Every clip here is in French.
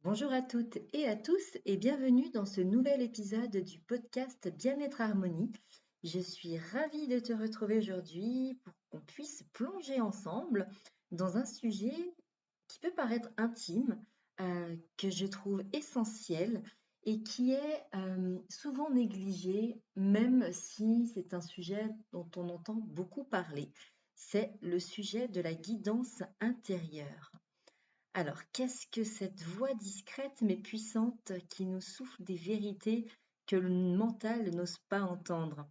Bonjour à toutes et à tous et bienvenue dans ce nouvel épisode du podcast Bien-être Harmonie. Je suis ravie de te retrouver aujourd'hui pour qu'on puisse plonger ensemble dans un sujet qui peut paraître intime, que je trouve essentiel et qui est souvent négligé, même si c'est un sujet dont on entend beaucoup parler. C'est le sujet de la guidance intérieure. Alors, qu'est-ce que cette voix discrète mais puissante qui nous souffle des vérités que le mental n'ose pas entendre?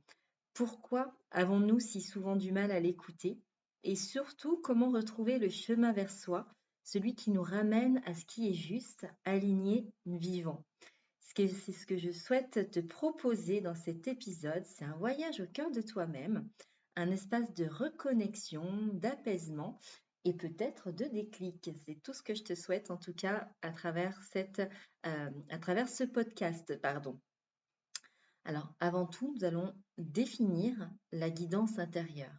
Pourquoi avons-nous si souvent du mal à l'écouter? Et surtout, comment retrouver le chemin vers soi, celui qui nous ramène à ce qui est juste, aligné, vivant? C'est ce que je souhaite te proposer dans cet épisode. C'est un voyage au cœur de toi-même, un espace de reconnexion, d'apaisement et peut-être de déclic. C'est tout ce que je te souhaite en tout cas à travers ce podcast, pardon. Alors, avant tout, nous allons définir la guidance intérieure.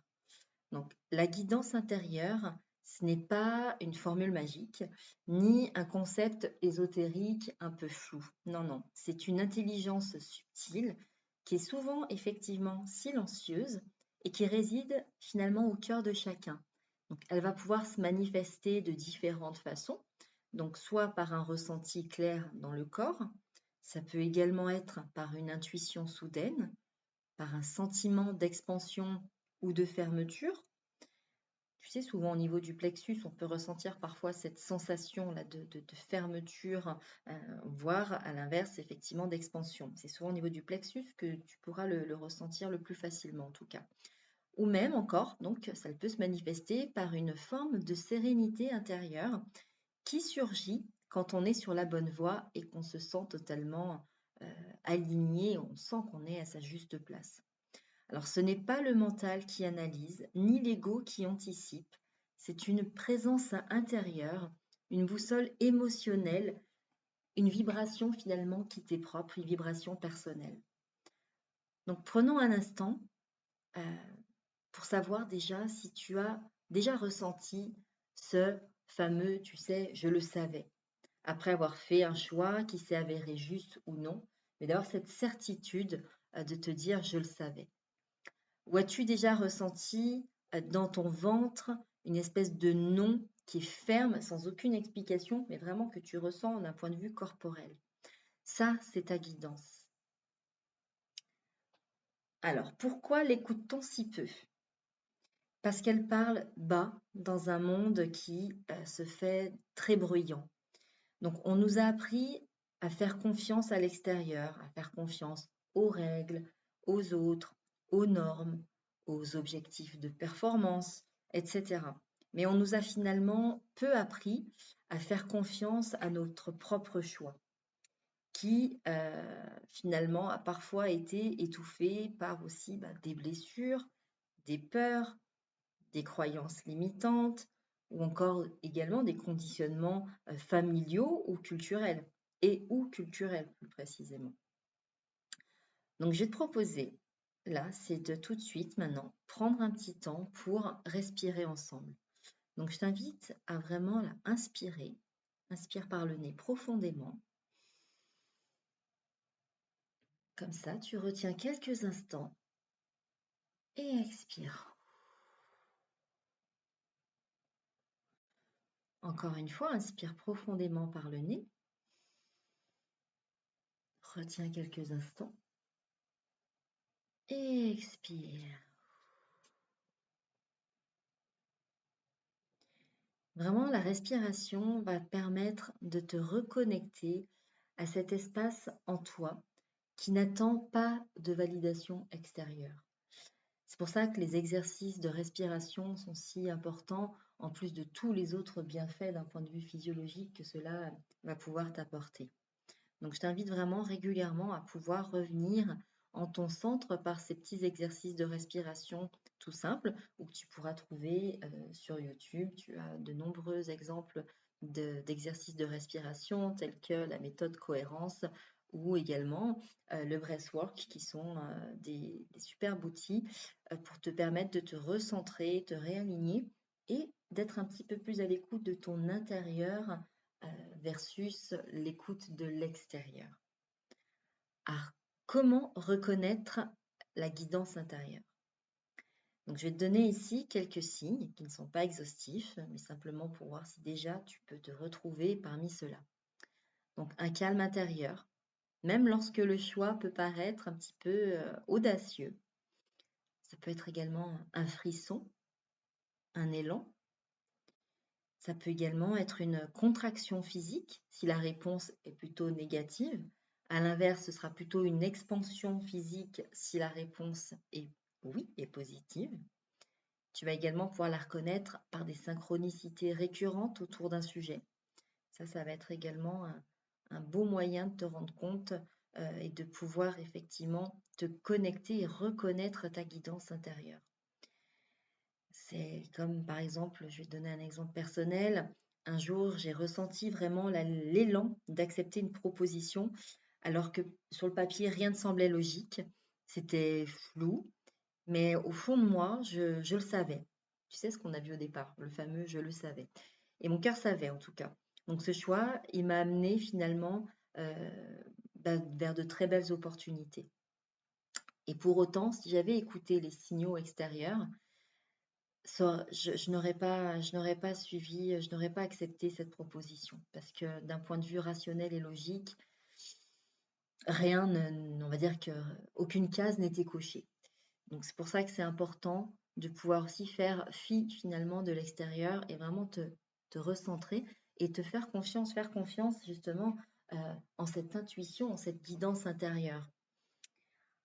Donc, la guidance intérieure, ce n'est pas une formule magique, ni un concept ésotérique un peu flou. Non, non, c'est une intelligence subtile qui est souvent effectivement silencieuse et qui réside finalement au cœur de chacun. Donc, elle va pouvoir se manifester de différentes façons, donc soit par un ressenti clair dans le corps, ça peut également être par une intuition soudaine, par un sentiment d'expansion ou de fermeture. Tu sais, souvent au niveau du plexus, on peut ressentir parfois cette sensation-là de fermeture, voire à l'inverse, effectivement, d'expansion. C'est souvent au niveau du plexus que tu pourras le ressentir le plus facilement, en tout cas. Ou même encore, donc, ça peut se manifester par une forme de sérénité intérieure qui surgit quand on est sur la bonne voie et qu'on se sent totalement aligné, on sent qu'on est à sa juste place. Alors, ce n'est pas le mental qui analyse, ni l'ego qui anticipe. C'est une présence intérieure, une boussole émotionnelle, une vibration finalement qui t'est propre, une vibration personnelle. Donc, prenons un instant euh, pour savoir déjà si tu as déjà ressenti ce fameux, tu sais, je le savais, après avoir fait un choix qui s'est avéré juste ou non, mais d'avoir cette certitude de te dire je le savais. Ou as-tu déjà ressenti dans ton ventre une espèce de non qui est ferme, sans aucune explication, mais vraiment que tu ressens d'un point de vue corporel? Ça, c'est ta guidance. Alors, pourquoi l'écoute-t-on si peu? Parce qu'elle parle bas dans un monde qui se fait très bruyant. Donc, on nous a appris à faire confiance à l'extérieur, à faire confiance aux règles, aux autres, aux normes, aux objectifs de performance, etc. Mais on nous a finalement peu appris à faire confiance à notre propre choix, qui finalement a parfois été étouffé par aussi des blessures, des peurs, des croyances limitantes ou encore également des conditionnements familiaux ou culturels, et ou culturels plus précisément. Donc je vais te proposer, là, c'est de tout de suite maintenant prendre un petit temps pour respirer ensemble. Donc je t'invite à vraiment là, inspirer, inspire par le nez profondément. Comme ça, tu retiens quelques instants et expire. Encore une fois, inspire profondément par le nez. Retiens quelques instants. Et expire. Vraiment, la respiration va te permettre de te reconnecter à cet espace en toi qui n'attend pas de validation extérieure. C'est pour ça que les exercices de respiration sont si importants, en plus de tous les autres bienfaits d'un point de vue physiologique que cela va pouvoir t'apporter. Donc, je t'invite vraiment régulièrement à pouvoir revenir en ton centre par ces petits exercices de respiration tout simples ou que tu pourras trouver sur YouTube. Tu as de nombreux exemples d'exercices de respiration tels que la méthode cohérence ou également le breathwork qui sont des superbes outils pour te permettre de te recentrer, te réaligner et d'être un petit peu plus à l'écoute de ton intérieur versus l'écoute de l'extérieur. Alors, comment reconnaître la guidance intérieure? Donc, je vais te donner ici quelques signes qui ne sont pas exhaustifs, mais simplement pour voir si déjà tu peux te retrouver parmi ceux-là. Donc, un calme intérieur, même lorsque le choix peut paraître un petit peu audacieux. Ça peut être également un frisson, un élan. Ça peut également être une contraction physique si la réponse est plutôt négative. À l'inverse, ce sera plutôt une expansion physique si la réponse est oui, est positive. Tu vas également pouvoir la reconnaître par des synchronicités récurrentes autour d'un sujet. Ça va être également un beau moyen de te rendre compte et de pouvoir effectivement te connecter et reconnaître ta guidance intérieure. C'est comme par exemple, je vais te donner un exemple personnel. Un jour, j'ai ressenti vraiment l'élan d'accepter une proposition alors que sur le papier, rien ne semblait logique. C'était flou, mais au fond de moi, je le savais. Tu sais ce qu'on a vu au départ, le fameux je le savais. Et mon cœur savait en tout cas. Donc ce choix, il m'a amené finalement vers de très belles opportunités. Et pour autant, si j'avais écouté les signaux extérieurs, je n'aurais pas suivi, je n'aurais pas accepté cette proposition. Parce que d'un point de vue rationnel et logique, on va dire qu'aucune case n'était cochée. Donc c'est pour ça que c'est important de pouvoir aussi faire fi finalement de l'extérieur et vraiment te recentrer et te faire confiance justement en cette intuition, en cette guidance intérieure.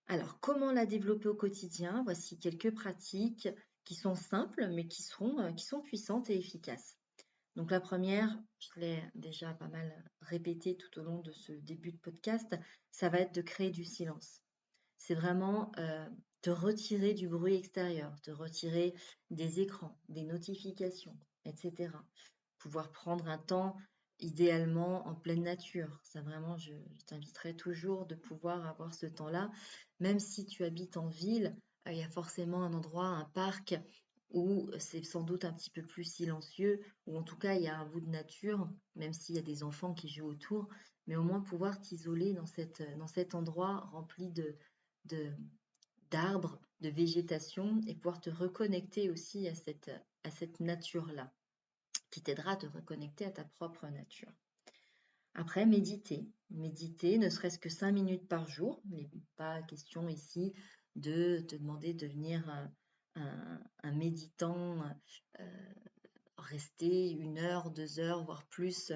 Alors, comment la développer au quotidien? Voici quelques pratiques qui sont simples mais qui sont puissantes et efficaces. Donc la première, je l'ai déjà pas mal répété tout au long de ce début de podcast, ça va être de créer du silence. C'est vraiment te retirer du bruit extérieur, te retirer des écrans, des notifications, etc. Pouvoir prendre un temps idéalement en pleine nature. Ça vraiment, je t'inviterai toujours de pouvoir avoir ce temps-là. Même si tu habites en ville, il y a forcément un endroit, un parc où c'est sans doute un petit peu plus silencieux, ou en tout cas il y a un bout de nature, même s'il y a des enfants qui jouent autour, mais au moins pouvoir t'isoler dans cet endroit rempli d'arbres, de végétation et pouvoir te reconnecter aussi à cette nature-là, qui t'aidera à te reconnecter à ta propre nature. Après, méditer, ne serait-ce que 5 minutes par jour. Il n'est pas question ici de te demander de devenir un méditant, rester 1 heure, 2 heures, voire plus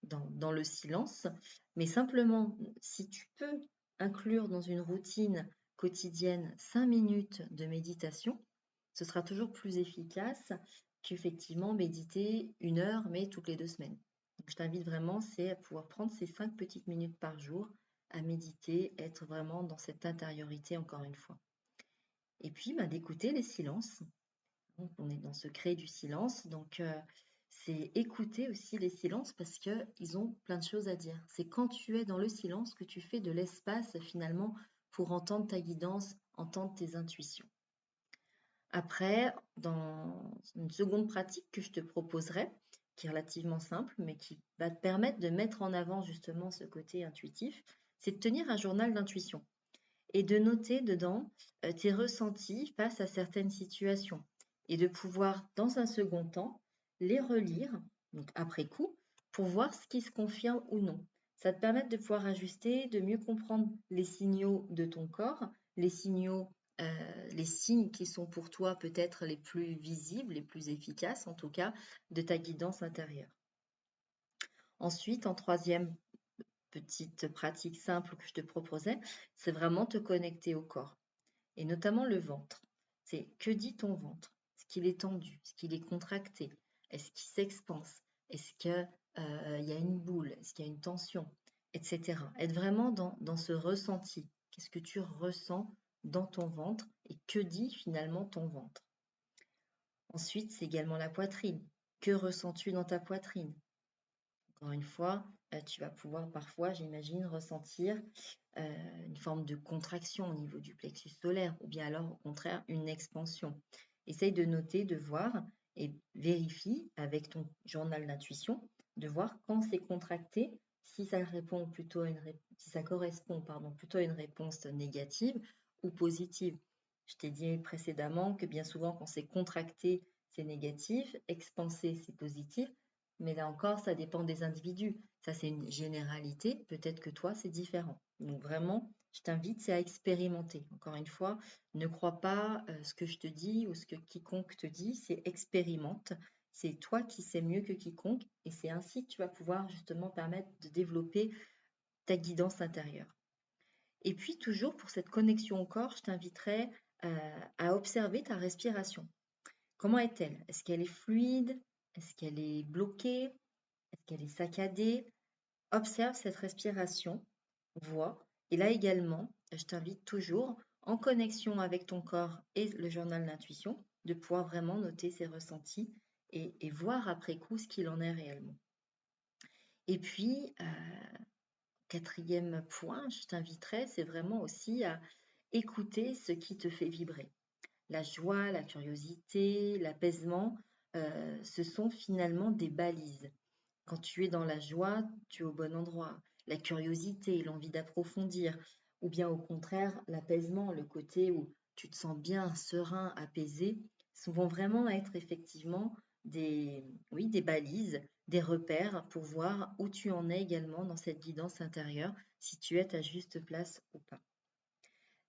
dans le silence. Mais simplement, si tu peux inclure dans une routine quotidienne 5 minutes de méditation, ce sera toujours plus efficace qu'effectivement méditer 1 heure, mais toutes les 2 semaines. Donc, je t'invite vraiment, c'est à pouvoir prendre ces 5 petites minutes par jour à méditer, être vraiment dans cette intériorité encore une fois. Et puis, d'écouter les silences. Donc, on est dans ce créer du silence. Donc, c'est écouter aussi les silences parce qu'ils ont plein de choses à dire. C'est quand tu es dans le silence que tu fais de l'espace finalement pour entendre ta guidance, entendre tes intuitions. Après, dans une seconde pratique que je te proposerai, qui est relativement simple, mais qui va te permettre de mettre en avant justement ce côté intuitif, c'est de tenir un journal d'intuition et de noter dedans tes ressentis face à certaines situations et de pouvoir, dans un second temps, les relire, donc après coup, pour voir ce qui se confirme ou non. Ça te permet de pouvoir ajuster, de mieux comprendre les signaux de ton corps, les signes qui sont pour toi peut-être les plus visibles, les plus efficaces en tout cas, de ta guidance intérieure. Ensuite, en troisième petite pratique simple que je te proposais, c'est vraiment te connecter au corps et notamment le ventre. C'est que dit ton ventre? Est-ce qu'il est tendu? Est-ce qu'il est contracté? Est-ce qu'il s'expanse? Est-ce qu'il y a une boule? Est-ce qu'il y a une tension? Etc. Être vraiment dans ce ressenti. Qu'est-ce que tu ressens dans ton ventre et que dit finalement ton ventre? Ensuite, c'est également la poitrine. Que ressens-tu dans ta poitrine? Encore une fois, tu vas pouvoir parfois, j'imagine, ressentir une forme de contraction au niveau du plexus solaire ou bien alors au contraire une expansion. Essaye de noter, de voir et vérifie avec ton journal d'intuition de voir quand c'est contracté, si ça répond plutôt à si ça correspond, pardon, plutôt à une réponse négative ou positive. Je t'ai dit précédemment que bien souvent, quand c'est contracté, c'est négatif, expansé, c'est positif. Mais là encore, ça dépend des individus. Ça, c'est une généralité. Peut-être que toi, c'est différent. Donc vraiment, je t'invite, c'est à expérimenter. Encore une fois, ne crois pas ce que je te dis ou ce que quiconque te dit, c'est expérimente. C'est toi qui sais mieux que quiconque et c'est ainsi que tu vas pouvoir justement permettre de développer ta guidance intérieure. Et puis toujours pour cette connexion au corps, je t'inviterai à observer ta respiration. Comment est-elle? Est-ce qu'elle est fluide? Est-ce qu'elle est bloquée? Est-ce qu'elle est saccadée? Observe cette respiration, vois. Et là également, je t'invite toujours, en connexion avec ton corps et le journal d'intuition, de pouvoir vraiment noter ses ressentis et voir après coup ce qu'il en est réellement. Et puis, quatrième point, je t'inviterai, c'est vraiment aussi à écouter ce qui te fait vibrer. La joie, la curiosité, l'apaisement, ce sont finalement des balises. Quand tu es dans la joie, tu es au bon endroit. La curiosité, l'envie d'approfondir, ou bien au contraire, l'apaisement, le côté où tu te sens bien, serein, apaisé, vont vraiment être effectivement oui, des balises, des repères pour voir où tu en es également dans cette guidance intérieure, si tu es à ta juste place ou pas.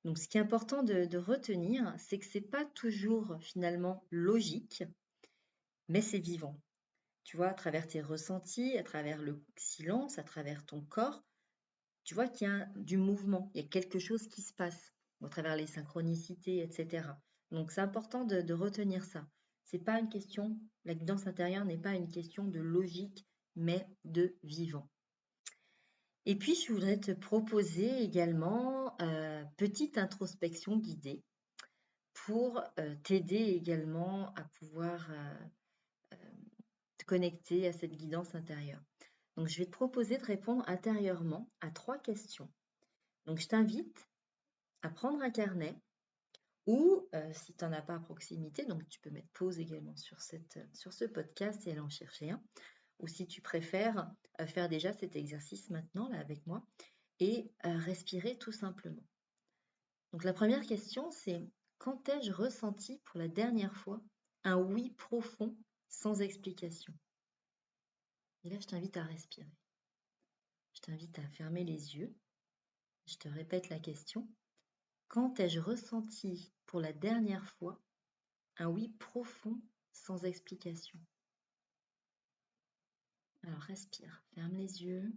Donc, ce qui est important de retenir, c'est que ce n'est pas toujours finalement logique, mais c'est vivant. Tu vois, à travers tes ressentis, à travers le silence, à travers ton corps, tu vois qu'il y a du mouvement, il y a quelque chose qui se passe, à travers les synchronicités, etc. Donc, c'est important de retenir ça. C'est pas une question, la guidance intérieure n'est pas une question de logique, mais de vivant. Et puis, je voudrais te proposer également petite introspection guidée pour t'aider également à pouvoir te connecter à cette guidance intérieure. Donc, je vais te proposer de répondre intérieurement à 3 questions. Donc, je t'invite à prendre un carnet ou, si tu n'en as pas à proximité, donc tu peux mettre pause également sur ce podcast et aller en chercher un. Ou si tu préfères faire déjà cet exercice maintenant là avec moi et respirer tout simplement. Donc, la première question, c'est quand ai-je ressenti pour la dernière fois un oui profond sans explication? Et là, je t'invite à respirer. Je t'invite à fermer les yeux. Je te répète la question. Quand ai-je ressenti pour la dernière fois un oui profond sans explication? Alors respire, ferme les yeux,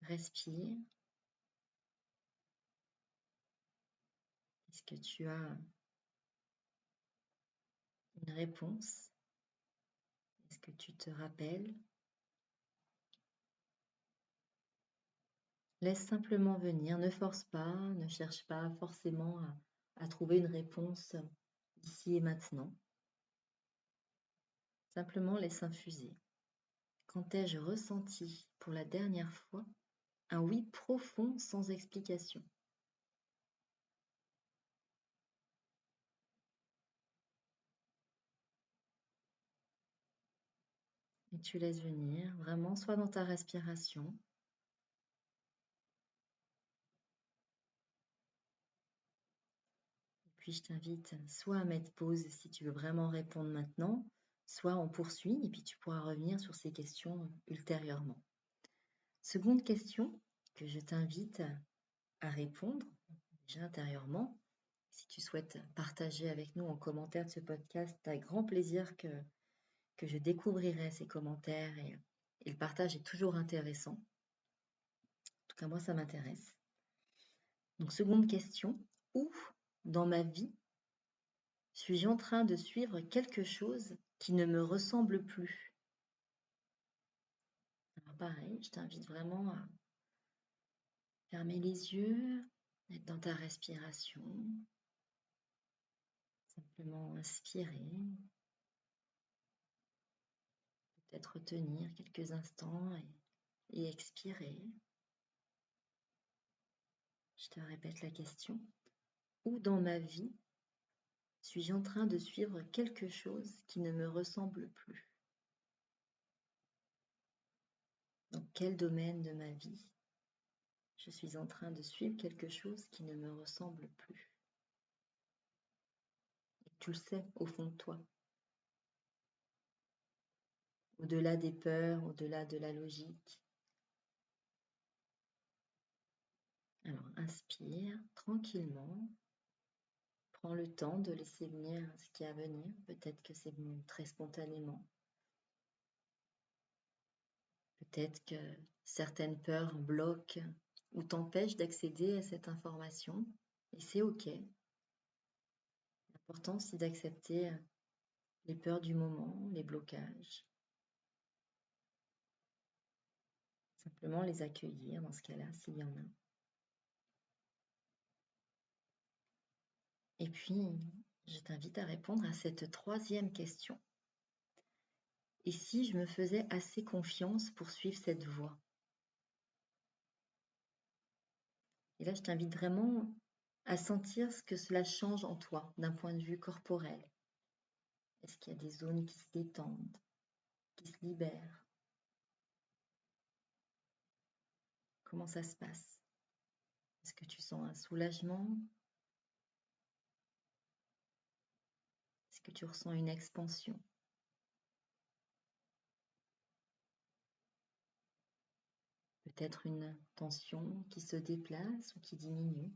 respire. Est-ce que tu as une réponse? Est-ce que tu te rappelles? Laisse simplement venir, ne force pas, ne cherche pas forcément à trouver une réponse ici et maintenant. Simplement laisse infuser. Quand ai-je ressenti pour la dernière fois un oui profond sans explication? Et tu laisses venir, vraiment, soit dans ta respiration. Puis je t'invite soit à mettre pause si tu veux vraiment répondre maintenant, soit on poursuit et puis tu pourras revenir sur ces questions ultérieurement. Seconde question que je t'invite à répondre déjà intérieurement. Si tu souhaites partager avec nous en commentaire de ce podcast, avec grand plaisir que je découvrirai ces commentaires et le partage est toujours intéressant. En tout cas, moi, ça m'intéresse. Donc, seconde question, où dans ma vie suis-je en train de suivre quelque chose qui ne me ressemble plus? Alors pareil, je t'invite vraiment à fermer les yeux, être dans ta respiration, simplement inspirer, peut-être tenir quelques instants et expirer. Je te répète la question. Où dans ma vie suis-je en train de suivre quelque chose qui ne me ressemble plus? Dans quel domaine de ma vie je suis en train de suivre quelque chose qui ne me ressemble plus? Et tu le sais au fond de toi, au-delà des peurs, au-delà de la logique. Alors inspire tranquillement, prends le temps de laisser venir ce qui est à venir. Peut-être que c'est venu très spontanément. Peut-être que certaines peurs bloquent ou t'empêchent d'accéder à cette information. Et c'est OK. L'important, c'est d'accepter les peurs du moment, les blocages. Simplement les accueillir dans ce cas-là, s'il y en a. Et puis, je t'invite à répondre à cette troisième question. Et si je me faisais assez confiance pour suivre cette voie? Et là, je t'invite vraiment à sentir ce que cela change en toi d'un point de vue corporel. Est-ce qu'il y a des zones qui se détendent, qui se libèrent? Comment ça se passe? Est-ce que tu sens un soulagement? Est-ce que tu ressens une expansion? Peut-être une tension qui se déplace ou qui diminue?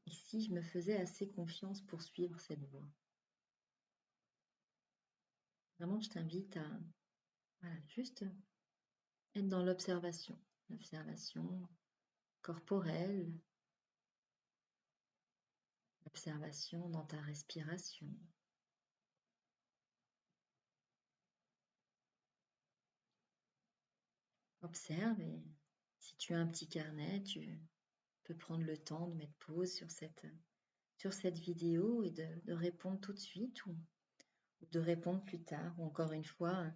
Et si je me faisais assez confiance pour suivre cette voie? Vraiment, je t'invite à juste être dans l'observation corporelle, l'observation dans ta respiration. Observe et si tu as un petit carnet, tu peux prendre le temps de mettre pause sur cette vidéo et de répondre tout de suite ou de répondre plus tard ou encore une fois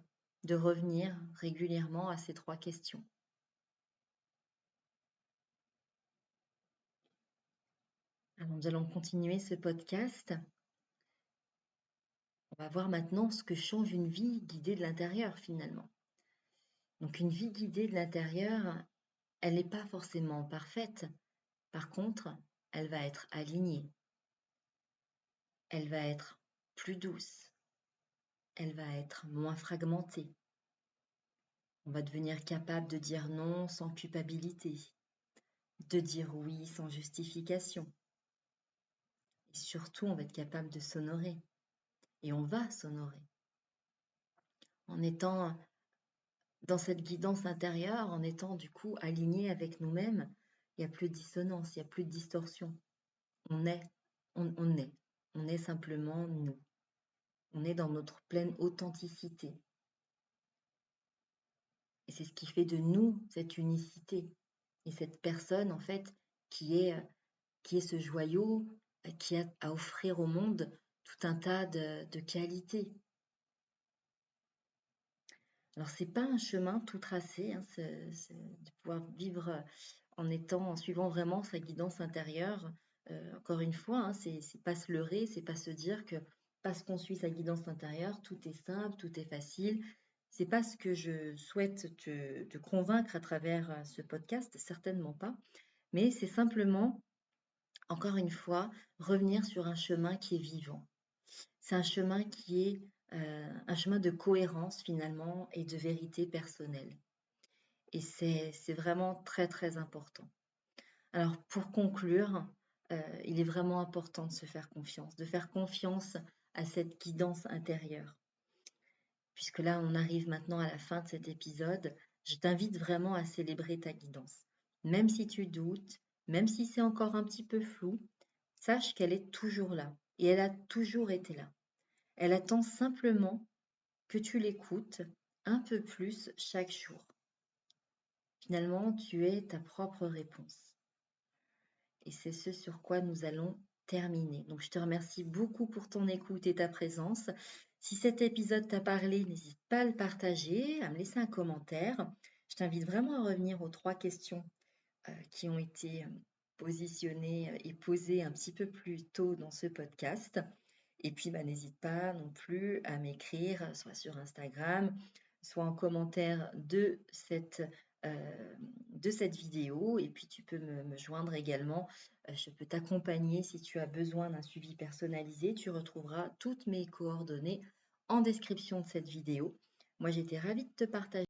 de revenir régulièrement à ces 3 questions. Alors nous allons continuer ce podcast. On va voir maintenant ce que change une vie guidée de l'intérieur finalement. Donc une vie guidée de l'intérieur, elle n'est pas forcément parfaite. Par contre, elle va être alignée. Elle va être plus douce. Elle va être moins fragmentée. On va devenir capable de dire non sans culpabilité, de dire oui sans justification. Et surtout, on va être capable de s'honorer. Et on va s'honorer. En étant dans cette guidance intérieure, en étant du coup aligné avec nous-mêmes, il n'y a plus de dissonance, il n'y a plus de distorsion. On est, on est simplement nous. On est dans notre pleine authenticité. Et c'est ce qui fait de nous cette unicité. Et cette personne, en fait, qui est ce joyau, qui a à offrir au monde tout un tas de qualités. Alors, c'est pas un chemin tout tracé, hein, de pouvoir vivre en suivant vraiment sa guidance intérieure. Encore une fois, hein, c'est pas se leurrer, c'est pas se dire que parce qu'on suit sa guidance intérieure, tout est simple, tout est facile. C'est pas ce que je souhaite te convaincre à travers ce podcast, certainement pas. Mais c'est simplement, encore une fois, revenir sur un chemin qui est vivant. C'est un chemin qui est un chemin de cohérence finalement et de vérité personnelle. Et c'est vraiment très très important. Alors pour conclure, il est vraiment important de faire confiance à cette guidance intérieure. Puisque là, on arrive maintenant à la fin de cet épisode, je t'invite vraiment à célébrer ta guidance. Même si tu doutes, même si c'est encore un petit peu flou, sache qu'elle est toujours là et elle a toujours été là. Elle attend simplement que tu l'écoutes un peu plus chaque jour. Finalement, tu es ta propre réponse. Et c'est ce sur quoi nous allons terminer. Donc, je te remercie beaucoup pour ton écoute et ta présence. Si cet épisode t'a parlé, n'hésite pas à le partager, à me laisser un commentaire. Je t'invite vraiment à revenir aux 3 questions qui ont été positionnées et posées un petit peu plus tôt dans ce podcast. Et puis, n'hésite pas non plus à m'écrire, soit sur Instagram, soit en commentaire de cette vidéo. Et puis, tu peux me joindre également. Je peux t'accompagner si tu as besoin d'un suivi personnalisé. Tu retrouveras toutes mes coordonnées en description de cette vidéo. Moi, j'étais ravie de te partager